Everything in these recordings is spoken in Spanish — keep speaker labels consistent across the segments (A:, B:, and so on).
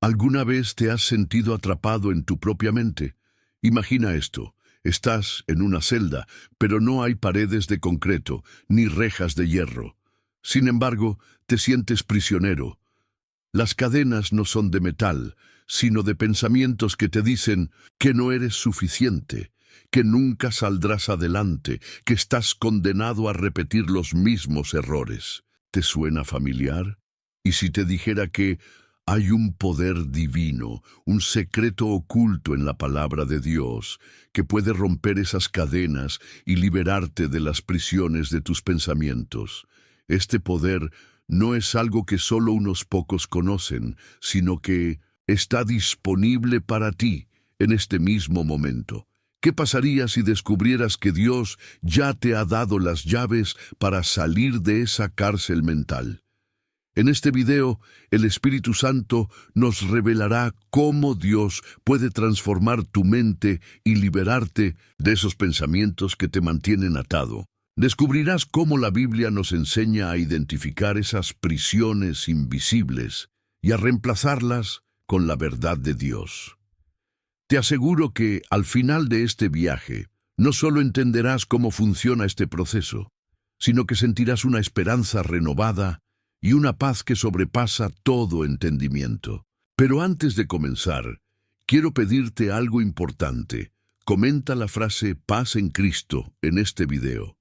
A: ¿Alguna vez te has sentido atrapado en tu propia mente? Imagina esto. Estás en una celda, pero no hay paredes de concreto, ni rejas de hierro. Sin embargo, te sientes prisionero. Las cadenas no son de metal, sino de pensamientos que te dicen que no eres suficiente, que nunca saldrás adelante, que estás condenado a repetir los mismos errores. ¿Te suena familiar? ¿Y si te dijera que hay un poder divino, un secreto oculto en la palabra de Dios, que puede romper esas cadenas y liberarte de las prisiones de tus pensamientos? Este poder no es algo que solo unos pocos conocen, sino que está disponible para ti en este mismo momento. ¿Qué pasaría si descubrieras que Dios ya te ha dado las llaves para salir de esa cárcel mental? En este video, el Espíritu Santo nos revelará cómo Dios puede transformar tu mente y liberarte de esos pensamientos que te mantienen atado. Descubrirás cómo la Biblia nos enseña a identificar esas prisiones invisibles y a reemplazarlas con la verdad de Dios. Te aseguro que al final de este viaje, no solo entenderás cómo funciona este proceso, sino que sentirás una esperanza renovada y una paz que sobrepasa todo entendimiento. Pero antes de comenzar, quiero pedirte algo importante. Comenta la frase paz en Cristo en este video.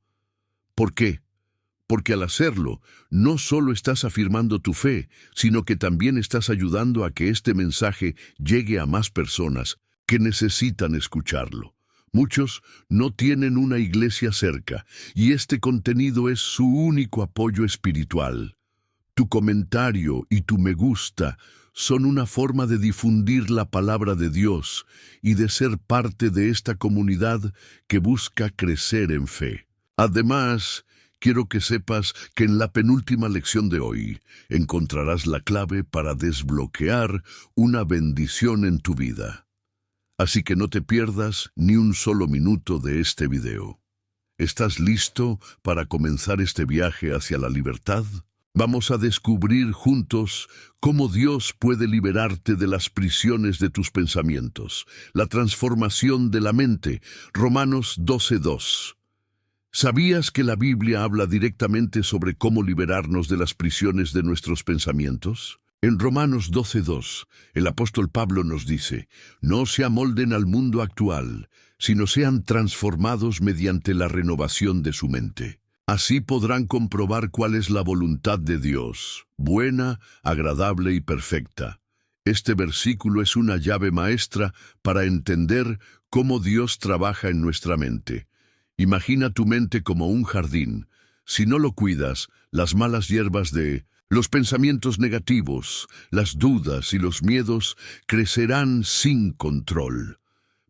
A: ¿Por qué? Porque al hacerlo, no solo estás afirmando tu fe, sino que también estás ayudando a que este mensaje llegue a más personas que necesitan escucharlo. Muchos no tienen una iglesia cerca, y este contenido es su único apoyo espiritual. Tu comentario y tu me gusta son una forma de difundir la palabra de Dios y de ser parte de esta comunidad que busca crecer en fe. Además, quiero que sepas que en la penúltima lección de hoy encontrarás la clave para desbloquear una bendición en tu vida. Así que no te pierdas ni un solo minuto de este video. ¿Estás listo para comenzar este viaje hacia la libertad? Vamos a descubrir juntos cómo Dios puede liberarte de las prisiones de tus pensamientos. La transformación de la mente. Romanos 12:2. ¿Sabías que la Biblia habla directamente sobre cómo liberarnos de las prisiones de nuestros pensamientos? En Romanos 12:2, el apóstol Pablo nos dice, no se amolden al mundo actual, sino sean transformados mediante la renovación de su mente. Así podrán comprobar cuál es la voluntad de Dios, buena, agradable y perfecta. Este versículo es una llave maestra para entender cómo Dios trabaja en nuestra mente. Imagina tu mente como un jardín. Si no lo cuidas, las malas hierbas de los pensamientos negativos, las dudas y los miedos crecerán sin control.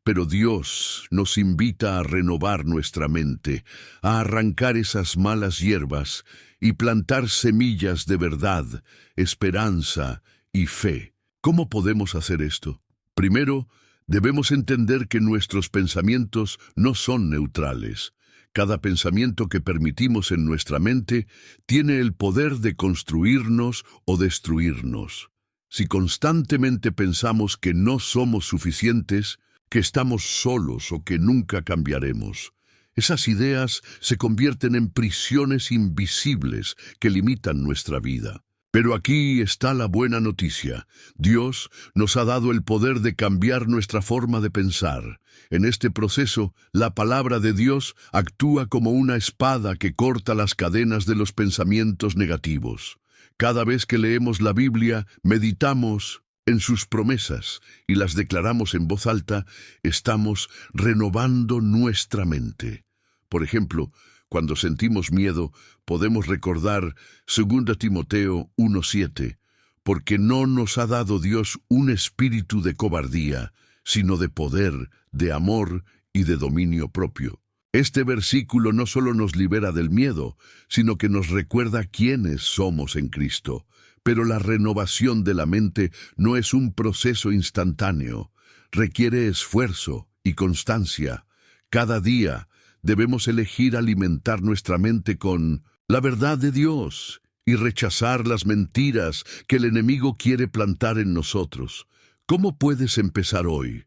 A: Pero Dios nos invita a renovar nuestra mente, a arrancar esas malas hierbas y plantar semillas de verdad, esperanza y fe. ¿Cómo podemos hacer esto? Primero, debemos entender que nuestros pensamientos no son neutrales. Cada pensamiento que permitimos en nuestra mente tiene el poder de construirnos o destruirnos. Si constantemente pensamos que no somos suficientes, que estamos solos o que nunca cambiaremos, esas ideas se convierten en prisiones invisibles que limitan nuestra vida. Pero aquí está la buena noticia. Dios nos ha dado el poder de cambiar nuestra forma de pensar. En este proceso, la palabra de Dios actúa como una espada que corta las cadenas de los pensamientos negativos. Cada vez que leemos la Biblia, meditamos en sus promesas y las declaramos en voz alta, estamos renovando nuestra mente. Por ejemplo, cuando sentimos miedo, podemos recordar 2 Timoteo 1:7, porque no nos ha dado Dios un espíritu de cobardía, sino de poder, de amor y de dominio propio. Este versículo no solo nos libera del miedo, sino que nos recuerda quiénes somos en Cristo. Pero la renovación de la mente no es un proceso instantáneo. Requiere esfuerzo y constancia. Cada día debemos elegir alimentar nuestra mente con la verdad de Dios y rechazar las mentiras que el enemigo quiere plantar en nosotros. ¿Cómo puedes empezar hoy?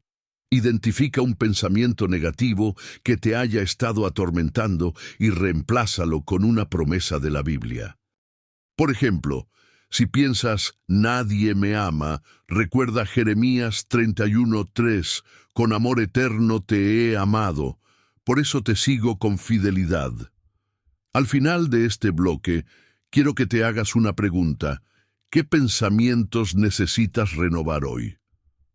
A: Identifica un pensamiento negativo que te haya estado atormentando y reemplázalo con una promesa de la Biblia. Por ejemplo, si piensas, nadie me ama, recuerda Jeremías 31:3, con amor eterno te he amado, por eso te sigo con fidelidad. Al final de este bloque, quiero que te hagas una pregunta. ¿Qué pensamientos necesitas renovar hoy?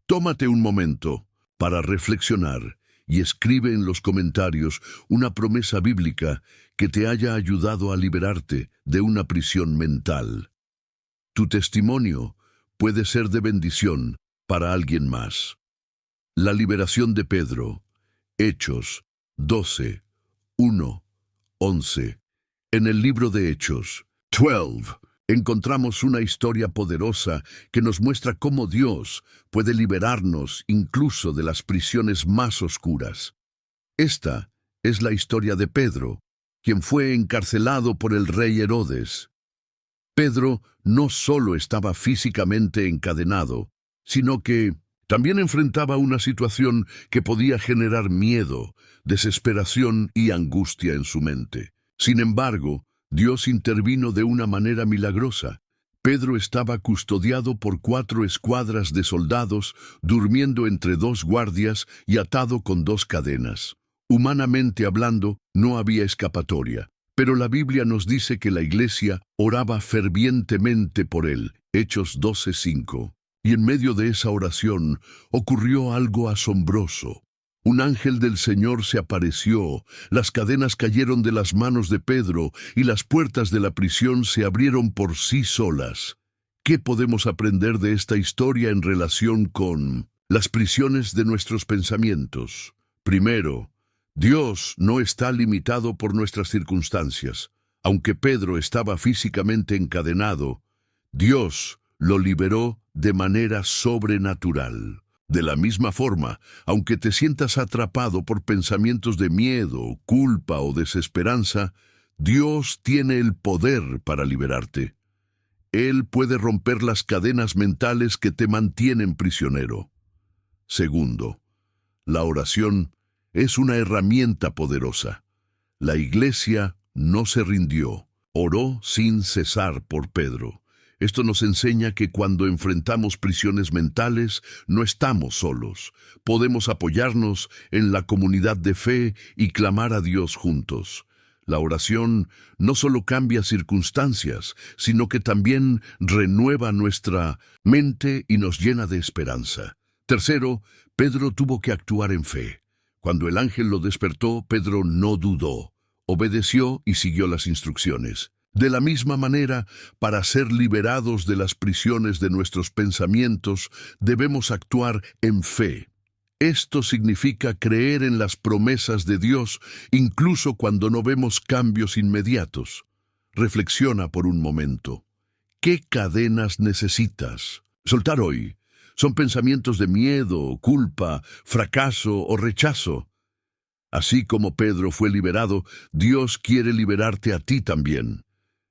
A: Tómate un momento para reflexionar y escribe en los comentarios una promesa bíblica que te haya ayudado a liberarte de una prisión mental. Tu testimonio puede ser de bendición para alguien más. La liberación de Pedro, Hechos 12, 1, 11. En el libro de Hechos 12, encontramos una historia poderosa que nos muestra cómo Dios puede liberarnos incluso de las prisiones más oscuras. Esta es la historia de Pedro, quien fue encarcelado por el rey Herodes. Pedro no solo estaba físicamente encadenado, sino que también enfrentaba una situación que podía generar miedo, desesperación y angustia en su mente. Sin embargo, Dios intervino de una manera milagrosa. Pedro estaba custodiado por 4 escuadras de soldados, durmiendo entre 2 guardias y atado con 2 cadenas. Humanamente hablando, no había escapatoria. Pero la Biblia nos dice que la iglesia oraba fervientemente por él, Hechos 12:5. Y en medio de esa oración ocurrió algo asombroso. Un ángel del Señor se apareció, las cadenas cayeron de las manos de Pedro y las puertas de la prisión se abrieron por sí solas. ¿Qué podemos aprender de esta historia en relación con las prisiones de nuestros pensamientos? Primero, Dios no está limitado por nuestras circunstancias. Aunque Pedro estaba físicamente encadenado, Dios lo liberó de manera sobrenatural. De la misma forma, aunque te sientas atrapado por pensamientos de miedo, culpa o desesperanza, Dios tiene el poder para liberarte. Él puede romper las cadenas mentales que te mantienen prisionero. Segundo, la oración es una herramienta poderosa. La iglesia no se rindió, oró sin cesar por Pedro. Esto nos enseña que cuando enfrentamos prisiones mentales, no estamos solos. Podemos apoyarnos en la comunidad de fe y clamar a Dios juntos. La oración no solo cambia circunstancias, sino que también renueva nuestra mente y nos llena de esperanza. Tercero, Pedro tuvo que actuar en fe. Cuando el ángel lo despertó, Pedro no dudó, obedeció y siguió las instrucciones. De la misma manera, para ser liberados de las prisiones de nuestros pensamientos, debemos actuar en fe. Esto significa creer en las promesas de Dios, incluso cuando no vemos cambios inmediatos. Reflexiona por un momento. ¿Qué cadenas necesitas soltar hoy? ¿Son pensamientos de miedo, culpa, fracaso o rechazo? Así como Pedro fue liberado, Dios quiere liberarte a ti también.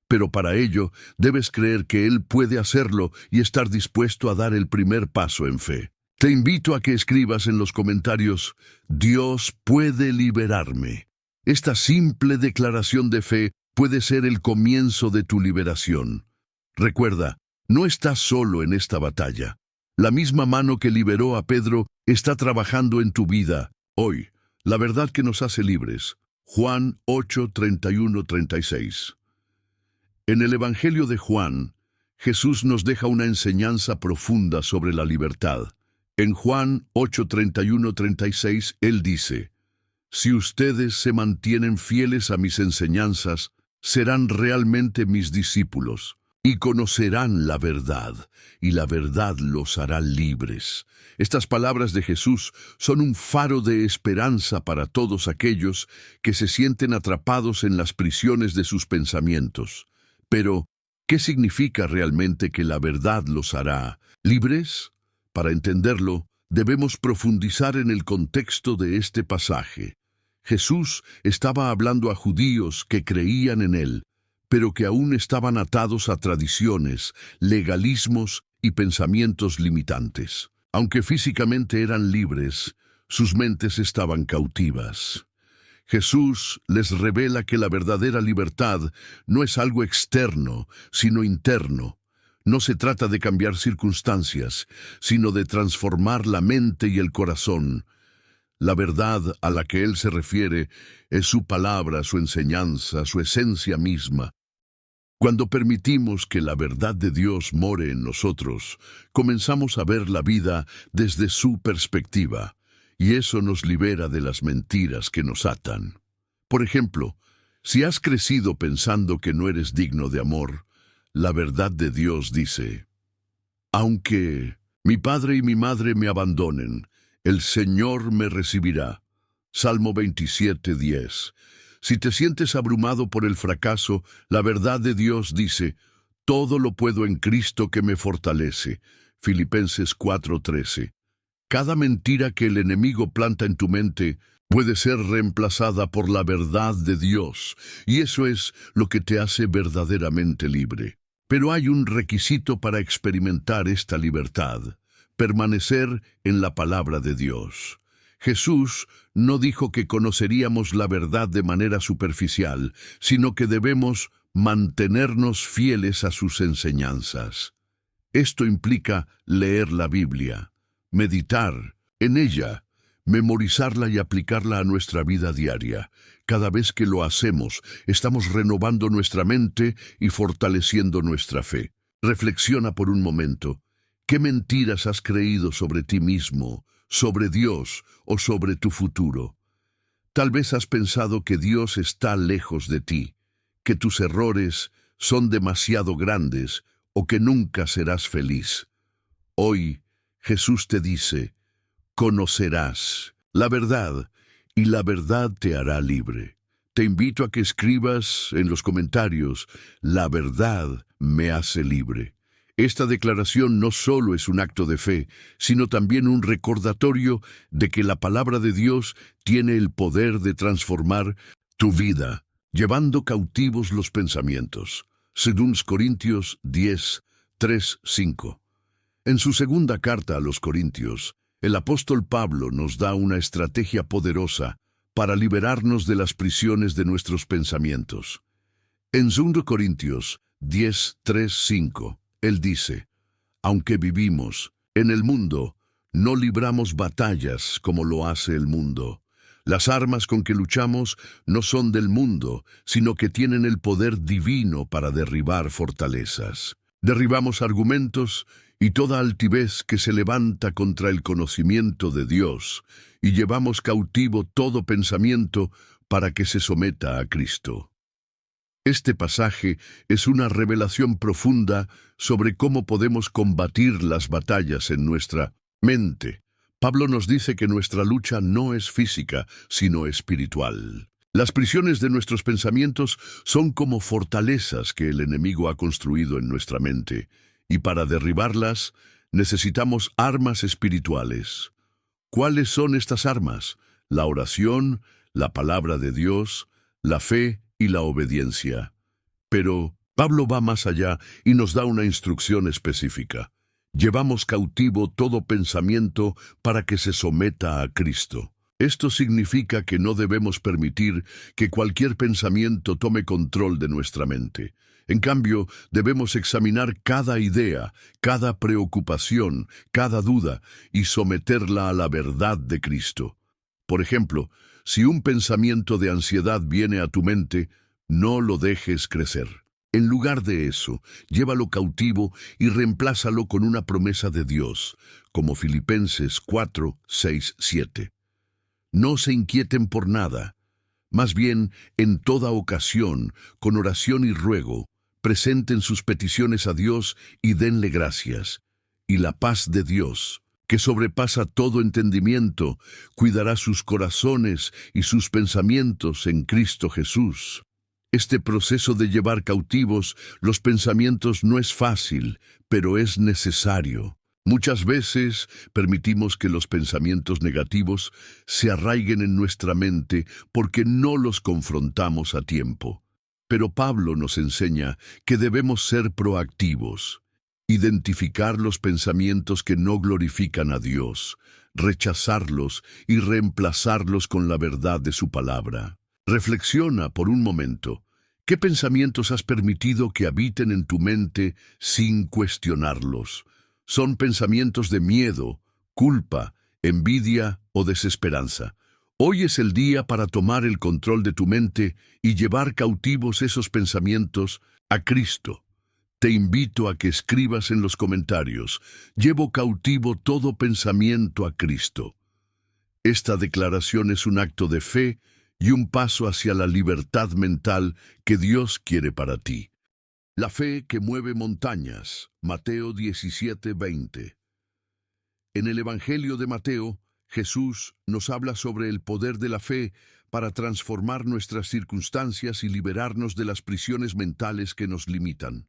A: Pero para ello, debes creer que Él puede hacerlo y estar dispuesto a dar el primer paso en fe. Te invito a que escribas en los comentarios, Dios puede liberarme. Esta simple declaración de fe puede ser el comienzo de tu liberación. Recuerda, no estás solo en esta batalla. La misma mano que liberó a Pedro está trabajando en tu vida hoy. La verdad que nos hace libres. Juan 8:31-36. En el Evangelio de Juan, Jesús nos deja una enseñanza profunda sobre la libertad. En Juan 8:31-36, Él dice, si ustedes se mantienen fieles a mis enseñanzas, serán realmente mis discípulos, y conocerán la verdad, y la verdad los hará libres. Estas palabras de Jesús son un faro de esperanza para todos aquellos que se sienten atrapados en las prisiones de sus pensamientos. Pero, ¿qué significa realmente que la verdad los hará libres? Para entenderlo, debemos profundizar en el contexto de este pasaje. Jesús estaba hablando a judíos que creían en Él, pero que aún estaban atados a tradiciones, legalismos y pensamientos limitantes. Aunque físicamente eran libres, sus mentes estaban cautivas. Jesús les revela que la verdadera libertad no es algo externo, sino interno. No se trata de cambiar circunstancias, sino de transformar la mente y el corazón. La verdad a la que Él se refiere es su palabra, su enseñanza, su esencia misma. Cuando permitimos que la verdad de Dios more en nosotros, comenzamos a ver la vida desde su perspectiva, y eso nos libera de las mentiras que nos atan. Por ejemplo, si has crecido pensando que no eres digno de amor, la verdad de Dios dice: aunque mi padre y mi madre me abandonen, el Señor me recibirá. Salmo 27:10. Si te sientes abrumado por el fracaso, la verdad de Dios dice: todo lo puedo en Cristo que me fortalece. Filipenses 4:13. Cada mentira que el enemigo planta en tu mente puede ser reemplazada por la verdad de Dios, y eso es lo que te hace verdaderamente libre. Pero hay un requisito para experimentar esta libertad: permanecer en la palabra de Dios. Jesús no dijo que conoceríamos la verdad de manera superficial, sino que debemos mantenernos fieles a sus enseñanzas. Esto implica leer la Biblia, meditar en ella, memorizarla y aplicarla a nuestra vida diaria. Cada vez que lo hacemos, estamos renovando nuestra mente y fortaleciendo nuestra fe. Reflexiona por un momento. ¿Qué mentiras has creído sobre ti mismo, sobre Dios o sobre tu futuro? Tal vez has pensado que Dios está lejos de ti, que tus errores son demasiado grandes o que nunca serás feliz. Hoy, Jesús te dice: conocerás la verdad, y la verdad te hará libre. Te invito a que escribas en los comentarios: la verdad me hace libre. Esta declaración no solo es un acto de fe, sino también un recordatorio de que la palabra de Dios tiene el poder de transformar tu vida, llevando cautivos los pensamientos. 2 Corintios 10:3-5. En su segunda carta a los Corintios, el apóstol Pablo nos da una estrategia poderosa para liberarnos de las prisiones de nuestros pensamientos. En 2 Corintios 10:3-5, él dice: aunque vivimos en el mundo, no libramos batallas como lo hace el mundo. Las armas con que luchamos no son del mundo, sino que tienen el poder divino para derribar fortalezas. Derribamos argumentos y toda altivez que se levanta contra el conocimiento de Dios, y llevamos cautivo todo pensamiento para que se someta a Cristo. Este pasaje es una revelación profunda sobre cómo podemos combatir las batallas en nuestra mente. Pablo nos dice que nuestra lucha no es física, sino espiritual. Las prisiones de nuestros pensamientos son como fortalezas que el enemigo ha construido en nuestra mente, y para derribarlas necesitamos armas espirituales. ¿Cuáles son estas armas? La oración, la palabra de Dios, la fe y la obediencia. Pero Pablo va más allá y nos da una instrucción específica. Llevamos cautivo todo pensamiento para que se someta a Cristo. Esto significa que no debemos permitir que cualquier pensamiento tome control de nuestra mente. En cambio, debemos examinar cada idea, cada preocupación, cada duda y someterla a la verdad de Cristo. Por ejemplo, si un pensamiento de ansiedad viene a tu mente, no lo dejes crecer. En lugar de eso, llévalo cautivo y reemplázalo con una promesa de Dios, como Filipenses 4:6-7. No se inquieten por nada. Más bien, en toda ocasión, con oración y ruego, presenten sus peticiones a Dios y denle gracias. Y la paz de Dios, que sobrepasa todo entendimiento, cuidará sus corazones y sus pensamientos en Cristo Jesús. Este proceso de llevar cautivos los pensamientos no es fácil, pero es necesario. Muchas veces permitimos que los pensamientos negativos se arraiguen en nuestra mente porque no los confrontamos a tiempo. Pero Pablo nos enseña que debemos ser proactivos, identificar los pensamientos que no glorifican a Dios, rechazarlos y reemplazarlos con la verdad de su palabra. Reflexiona por un momento. ¿Qué pensamientos has permitido que habiten en tu mente sin cuestionarlos? ¿Son pensamientos de miedo, culpa, envidia o desesperanza? Hoy es el día para tomar el control de tu mente y llevar cautivos esos pensamientos a Cristo. Te invito a que escribas en los comentarios: llevo cautivo todo pensamiento a Cristo. Esta declaración es un acto de fe y un paso hacia la libertad mental que Dios quiere para ti. La fe que mueve montañas. Mateo 17:20. En el Evangelio de Mateo, Jesús nos habla sobre el poder de la fe para transformar nuestras circunstancias y liberarnos de las prisiones mentales que nos limitan.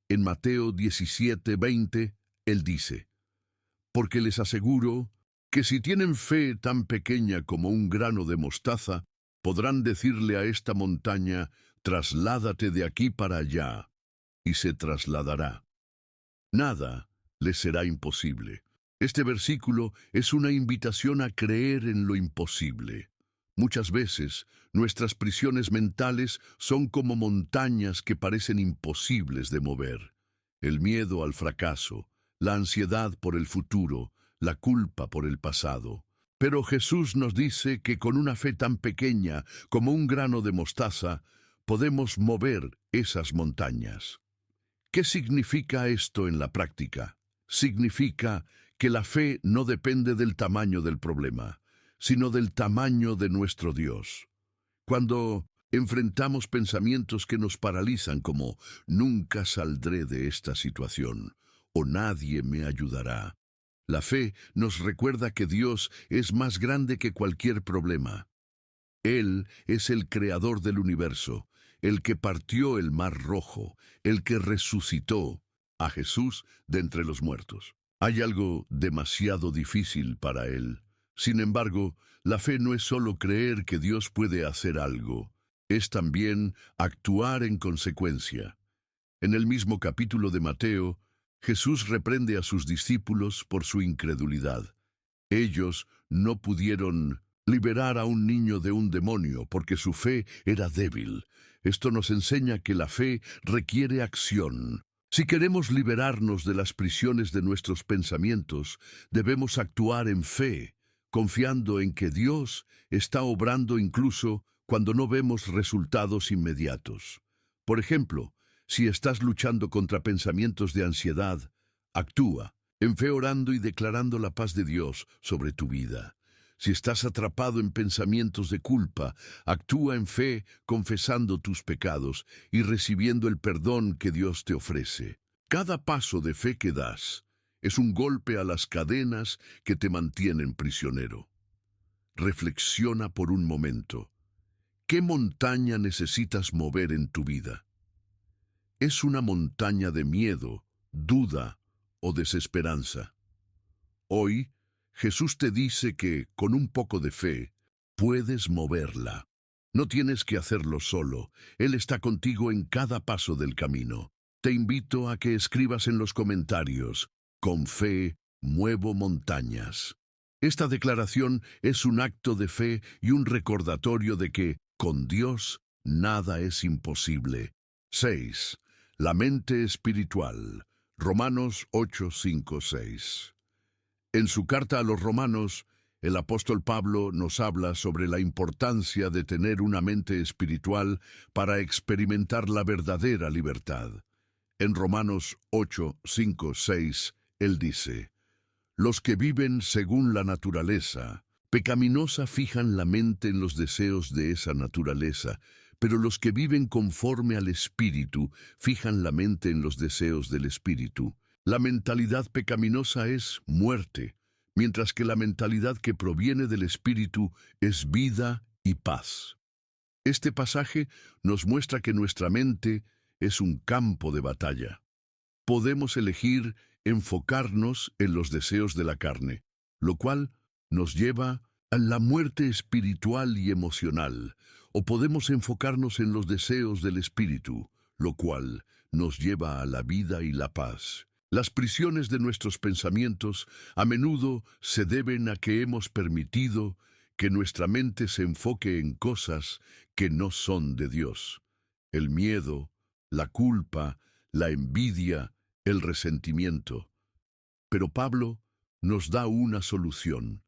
A: En Mateo 17:20, Él dice: porque les aseguro que si tienen fe tan pequeña como un grano de mostaza, podrán decirle a esta montaña: trasládate de aquí para allá, y se trasladará. Nada les será imposible. Este versículo es una invitación a creer en lo imposible. Muchas veces, nuestras prisiones mentales son como montañas que parecen imposibles de mover. El miedo al fracaso, la ansiedad por el futuro, la culpa por el pasado. Pero Jesús nos dice que con una fe tan pequeña como un grano de mostaza, podemos mover esas montañas. ¿Qué significa esto en la práctica? Significa que la fe no depende del tamaño del problema, sino del tamaño de nuestro Dios. Cuando enfrentamos pensamientos que nos paralizan como nunca saldré de esta situación o nadie me ayudará, la fe nos recuerda que Dios es más grande que cualquier problema. Él es el creador del universo, el que partió el mar rojo, el que resucitó a Jesús de entre los muertos. ¿Hay algo demasiado difícil para Él? Sin embargo, la fe no es solo creer que Dios puede hacer algo, es también actuar en consecuencia. En el mismo capítulo de Mateo, Jesús reprende a sus discípulos por su incredulidad. Ellos no pudieron liberar a un niño de un demonio porque su fe era débil. Esto nos enseña que la fe requiere acción. Si queremos liberarnos de las prisiones de nuestros pensamientos, debemos actuar en fe, confiando en que Dios está obrando incluso cuando no vemos resultados inmediatos. Por ejemplo, si estás luchando contra pensamientos de ansiedad, actúa en fe orando y declarando la paz de Dios sobre tu vida. Si estás atrapado en pensamientos de culpa, actúa en fe confesando tus pecados y recibiendo el perdón que Dios te ofrece. Cada paso de fe que das es un golpe a las cadenas que te mantienen prisionero. Reflexiona por un momento. ¿Qué montaña necesitas mover en tu vida? ¿Es una montaña de miedo, duda o desesperanza? Hoy, Jesús te dice que, con un poco de fe, puedes moverla. No tienes que hacerlo solo. Él está contigo en cada paso del camino. Te invito a que escribas en los comentarios: con fe, muevo montañas. Esta declaración es un acto de fe y un recordatorio de que, con Dios, nada es imposible. 6. La mente espiritual. Romanos 8, 5, 6. En su carta a los Romanos, el apóstol Pablo nos habla sobre la importancia de tener una mente espiritual para experimentar la verdadera libertad. En Romanos 8, 5, 6, él dice: los que viven según la naturaleza pecaminosa fijan la mente en los deseos de esa naturaleza, pero los que viven conforme al Espíritu fijan la mente en los deseos del Espíritu. La mentalidad pecaminosa es muerte, mientras que la mentalidad que proviene del Espíritu es vida y paz. Este pasaje nos muestra que nuestra mente es un campo de batalla. Podemos elegir enfocarnos en los deseos de la carne, lo cual nos lleva a la muerte espiritual y emocional, o podemos enfocarnos en los deseos del Espíritu, lo cual nos lleva a la vida y la paz. Las prisiones de nuestros pensamientos a menudo se deben a que hemos permitido que nuestra mente se enfoque en cosas que no son de Dios. El miedo, la culpa, la envidia, el resentimiento. Pero Pablo nos da una solución: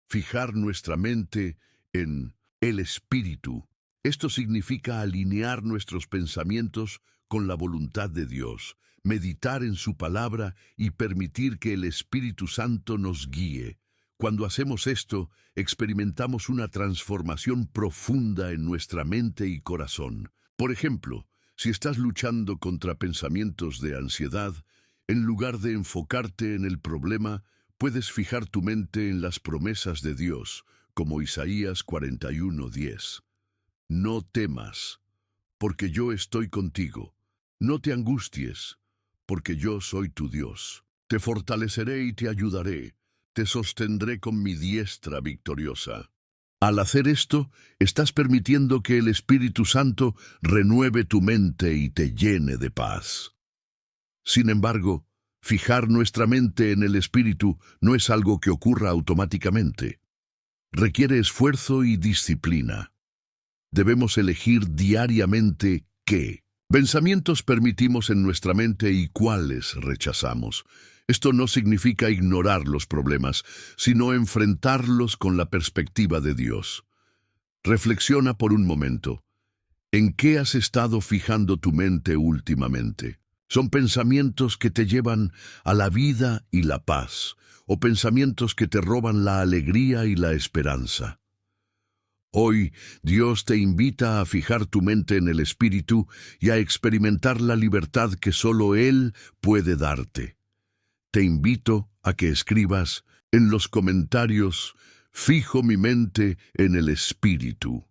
A: fijar nuestra mente en el Espíritu. Esto significa alinear nuestros pensamientos con la voluntad de Dios, meditar en su palabra y permitir que el Espíritu Santo nos guíe. Cuando hacemos esto, experimentamos una transformación profunda en nuestra mente y corazón. Por ejemplo, si estás luchando contra pensamientos de ansiedad, en lugar de enfocarte en el problema, puedes fijar tu mente en las promesas de Dios, como Isaías 41:10. No temas, porque yo estoy contigo. No te angusties, porque yo soy tu Dios. Te fortaleceré y te ayudaré. Te sostendré con mi diestra victoriosa. Al hacer esto, estás permitiendo que el Espíritu Santo renueve tu mente y te llene de paz. Sin embargo, fijar nuestra mente en el Espíritu no es algo que ocurra automáticamente. Requiere esfuerzo y disciplina. Debemos elegir diariamente qué pensamientos permitimos en nuestra mente y cuáles rechazamos. Esto no significa ignorar los problemas, sino enfrentarlos con la perspectiva de Dios. Reflexiona por un momento. ¿En qué has estado fijando tu mente últimamente? ¿Son pensamientos que te llevan a la vida y la paz, o pensamientos que te roban la alegría y la esperanza? Hoy, Dios te invita a fijar tu mente en el Espíritu y a experimentar la libertad que solo Él puede darte. Te invito a que escribas en los comentarios: fijo mi mente en el Espíritu.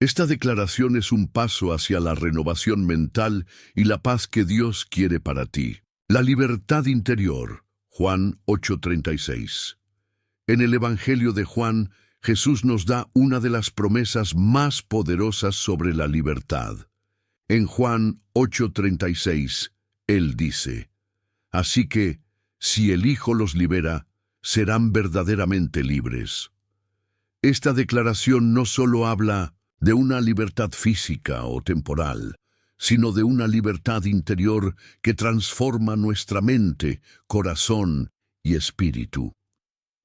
A: Esta declaración es un paso hacia la renovación mental y la paz que Dios quiere para ti. La libertad interior. Juan 8:36. En el Evangelio de Juan, Jesús nos da una de las promesas más poderosas sobre la libertad. En Juan 8:36, Él dice: así que, si el Hijo los libera, serán verdaderamente libres. Esta declaración no solo habla de una libertad física o temporal, sino de una libertad interior que transforma nuestra mente, corazón y espíritu.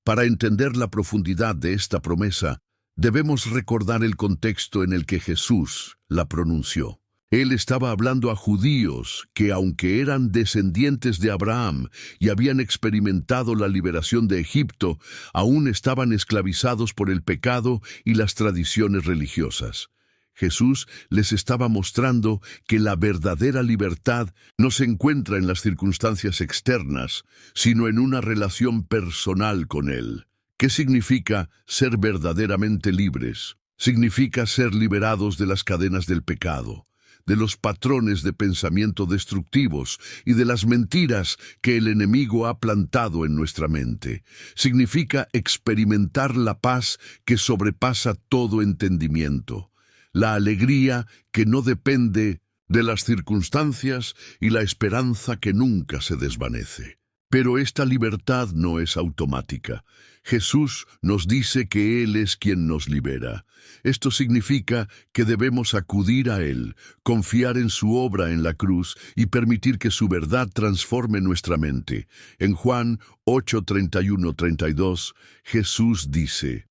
A: Para entender la profundidad de esta promesa, debemos recordar el contexto en el que Jesús la pronunció. Él estaba hablando a judíos que, aunque eran descendientes de Abraham y habían experimentado la liberación de Egipto, aún estaban esclavizados por el pecado y las tradiciones religiosas. Jesús les estaba mostrando que la verdadera libertad no se encuentra en las circunstancias externas, sino en una relación personal con Él. ¿Qué significa ser verdaderamente libres? Significa ser liberados de las cadenas del pecado, de los patrones de pensamiento destructivos y de las mentiras que el enemigo ha plantado en nuestra mente. Significa experimentar la paz que sobrepasa todo entendimiento, la alegría que no depende de las circunstancias y la esperanza que nunca se desvanece. Pero esta libertad no es automática. Jesús nos dice que Él es quien nos libera. Esto significa que debemos acudir a Él, confiar en su obra en la cruz y permitir que su verdad transforme nuestra mente. En Juan 8:31-32, Jesús dice: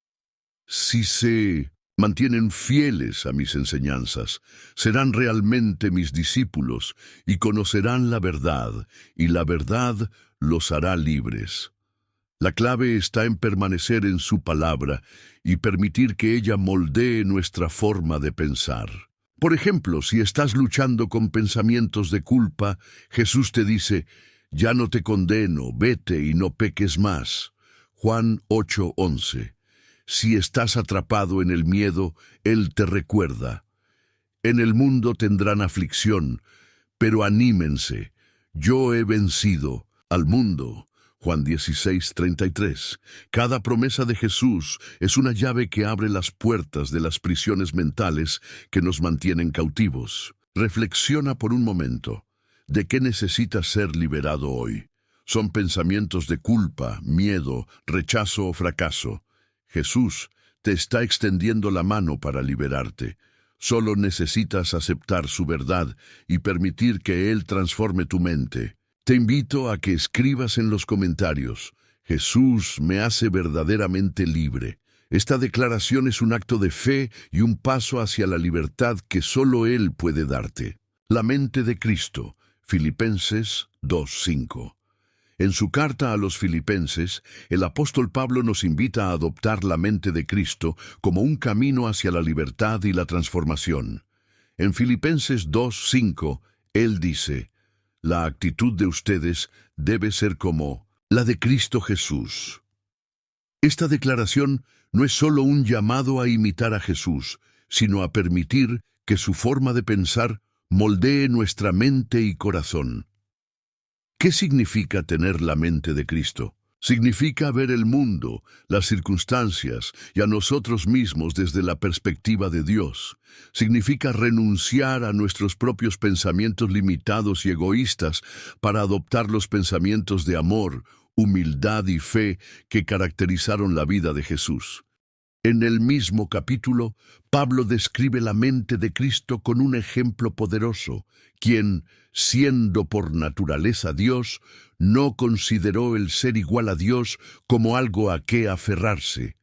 A: si se mantienen fieles a mis enseñanzas, serán realmente mis discípulos y conocerán la verdad, y la verdad los hará libres. La clave está en permanecer en su palabra y permitir que ella moldee nuestra forma de pensar. Por ejemplo, si estás luchando con pensamientos de culpa, Jesús te dice: ya no te condeno, vete y no peques más. Juan 8:11. Si estás atrapado en el miedo, Él te recuerda: en el mundo tendrán aflicción, pero anímense, yo he vencido al mundo. Juan 16:33. Cada promesa de Jesús es una llave que abre las puertas de las prisiones mentales que nos mantienen cautivos. Reflexiona por un momento. ¿De qué necesitas ser liberado hoy? ¿Son pensamientos de culpa, miedo, rechazo o fracaso? Jesús te está extendiendo la mano para liberarte. Solo necesitas aceptar su verdad y permitir que Él transforme tu mente. Te invito a que escribas en los comentarios: Jesús me hace verdaderamente libre. Esta declaración es un acto de fe y un paso hacia la libertad que solo Él puede darte. La mente de Cristo, Filipenses 2:5. En su carta a los Filipenses, el apóstol Pablo nos invita a adoptar la mente de Cristo como un camino hacia la libertad y la transformación. En Filipenses 2:5, él dice: la actitud de ustedes debe ser como la de Cristo Jesús. Esta declaración no es solo un llamado a imitar a Jesús, sino a permitir que su forma de pensar moldee nuestra mente y corazón. ¿Qué significa tener la mente de Cristo? Significa ver el mundo, las circunstancias y a nosotros mismos desde la perspectiva de Dios. Significa renunciar a nuestros propios pensamientos limitados y egoístas para adoptar los pensamientos de amor, humildad y fe que caracterizaron la vida de Jesús. En el mismo capítulo, Pablo describe la mente de Cristo con un ejemplo poderoso, quien, siendo por naturaleza Dios, no consideró el ser igual a Dios como algo a qué aferrarse.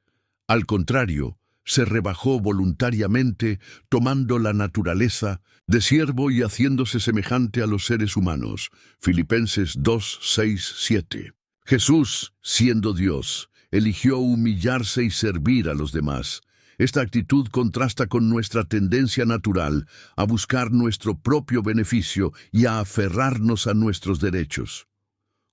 A: Al contrario, se rebajó voluntariamente, tomando la naturaleza de siervo y haciéndose semejante a los seres humanos. Filipenses 2:6-7. Jesús, siendo Dios, eligió humillarse y servir a los demás. Esta actitud contrasta con nuestra tendencia natural a buscar nuestro propio beneficio y a aferrarnos a nuestros derechos.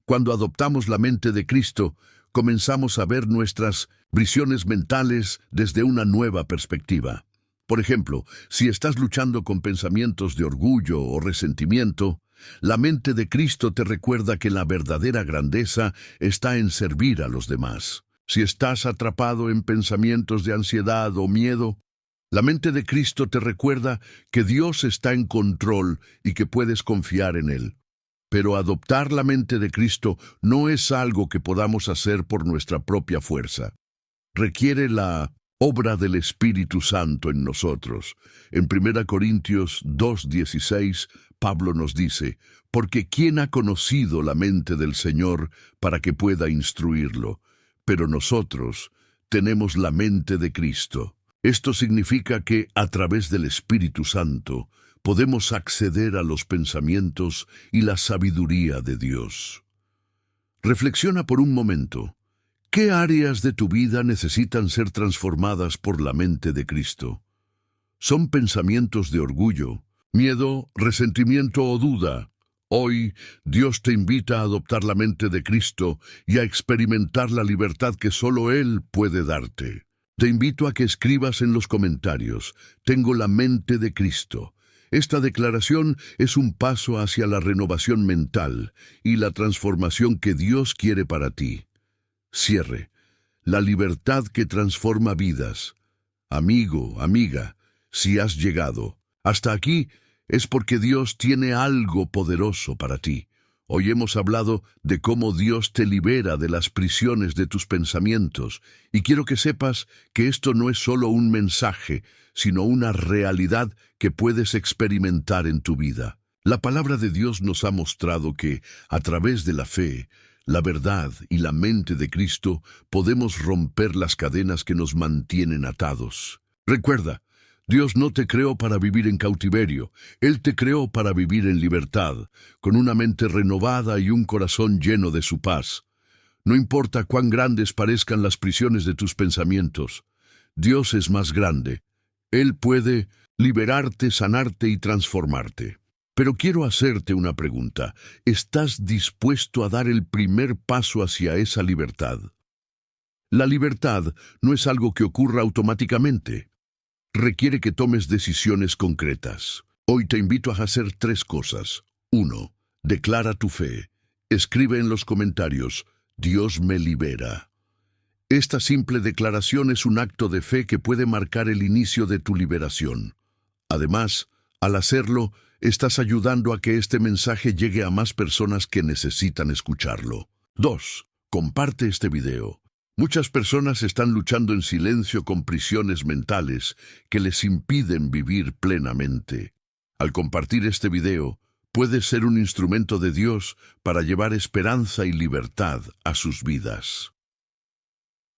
A: Cuando adoptamos la mente de Cristo, comenzamos a ver nuestras visiones mentales desde una nueva perspectiva. Por ejemplo, si estás luchando con pensamientos de orgullo o resentimiento, la mente de Cristo te recuerda que la verdadera grandeza está en servir a los demás. Si estás atrapado en pensamientos de ansiedad o miedo, la mente de Cristo te recuerda que Dios está en control y que puedes confiar en Él. Pero adoptar la mente de Cristo no es algo que podamos hacer por nuestra propia fuerza. Requiere la obra del Espíritu Santo en nosotros. En 1 Corintios 2:16, Pablo nos dice: porque ¿quién ha conocido la mente del Señor para que pueda instruirlo? Pero nosotros tenemos la mente de Cristo. Esto significa que, a través del Espíritu Santo, podemos acceder a los pensamientos y la sabiduría de Dios. Reflexiona por un momento. ¿Qué áreas de tu vida necesitan ser transformadas por la mente de Cristo? ¿Son pensamientos de orgullo, miedo, resentimiento o duda? Hoy, Dios te invita a adoptar la mente de Cristo y a experimentar la libertad que solo Él puede darte. Te invito a que escribas en los comentarios: tengo la mente de Cristo. Esta declaración es un paso hacia la renovación mental y la transformación que Dios quiere para ti. Cierre. La libertad que transforma vidas. Amigo, amiga, si has llegado hasta aquí, es porque Dios tiene algo poderoso para ti. Hoy hemos hablado de cómo Dios te libera de las prisiones de tus pensamientos, y quiero que sepas que esto no es solo un mensaje, sino una realidad que puedes experimentar en tu vida. La palabra de Dios nos ha mostrado que, a través de la fe, la verdad y la mente de Cristo, podemos romper las cadenas que nos mantienen atados. Recuerda, Dios no te creó para vivir en cautiverio. Él te creó para vivir en libertad, con una mente renovada y un corazón lleno de su paz. No importa cuán grandes parezcan las prisiones de tus pensamientos, Dios es más grande. Él puede liberarte, sanarte y transformarte. Pero quiero hacerte una pregunta. ¿Estás dispuesto a dar el primer paso hacia esa libertad? La libertad no es algo que ocurra automáticamente. Requiere que tomes decisiones concretas. Hoy te invito a hacer 3 cosas. 1. Declara tu fe. Escribe en los comentarios: Dios me libera. Esta simple declaración es un acto de fe que puede marcar el inicio de tu liberación. Además, al hacerlo, estás ayudando a que este mensaje llegue a más personas que necesitan escucharlo. 2. Comparte este video. Muchas personas están luchando en silencio con prisiones mentales que les impiden vivir plenamente. Al compartir este video, puedes ser un instrumento de Dios para llevar esperanza y libertad a sus vidas.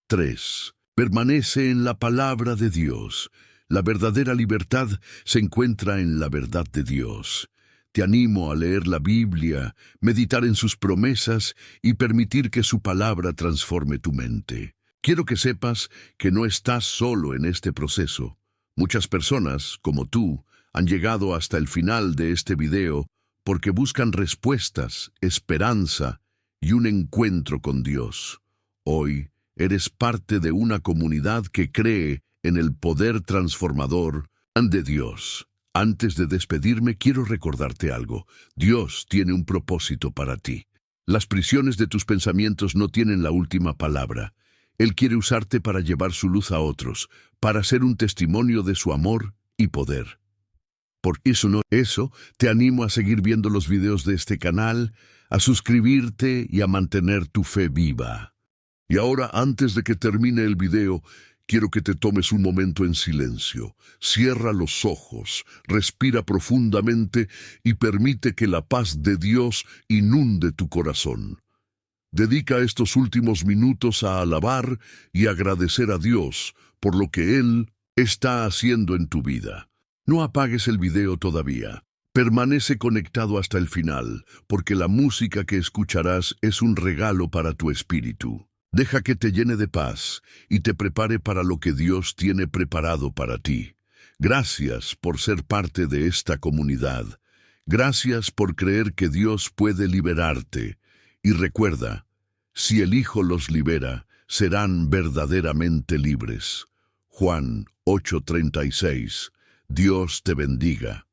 A: 3. Permanece en la palabra de Dios. La verdadera libertad se encuentra en la verdad de Dios. Te animo a leer la Biblia, meditar en sus promesas y permitir que su palabra transforme tu mente. Quiero que sepas que no estás solo en este proceso. Muchas personas, como tú, han llegado hasta el final de este video porque buscan respuestas, esperanza y un encuentro con Dios. Hoy, eres parte de una comunidad que cree en el poder transformador de Dios. Antes de despedirme, quiero recordarte algo. Dios tiene un propósito para ti. Las prisiones de tus pensamientos no tienen la última palabra. Él quiere usarte para llevar su luz a otros, para ser un testimonio de su amor y poder. Por eso, te animo a seguir viendo los videos de este canal, a suscribirte y a mantener tu fe viva. Y ahora, antes de que termine el video, quiero que te tomes un momento en silencio. Cierra los ojos, respira profundamente y permite que la paz de Dios inunde tu corazón. Dedica estos últimos minutos a alabar y agradecer a Dios por lo que Él está haciendo en tu vida. No apagues el video todavía. Permanece conectado hasta el final, porque la música que escucharás es un regalo para tu espíritu. Deja que te llene de paz y te prepare para lo que Dios tiene preparado para ti. Gracias por ser parte de esta comunidad. Gracias por creer que Dios puede liberarte. Y recuerda, si el Hijo los libera, serán verdaderamente libres. Juan 8:36. Dios te bendiga.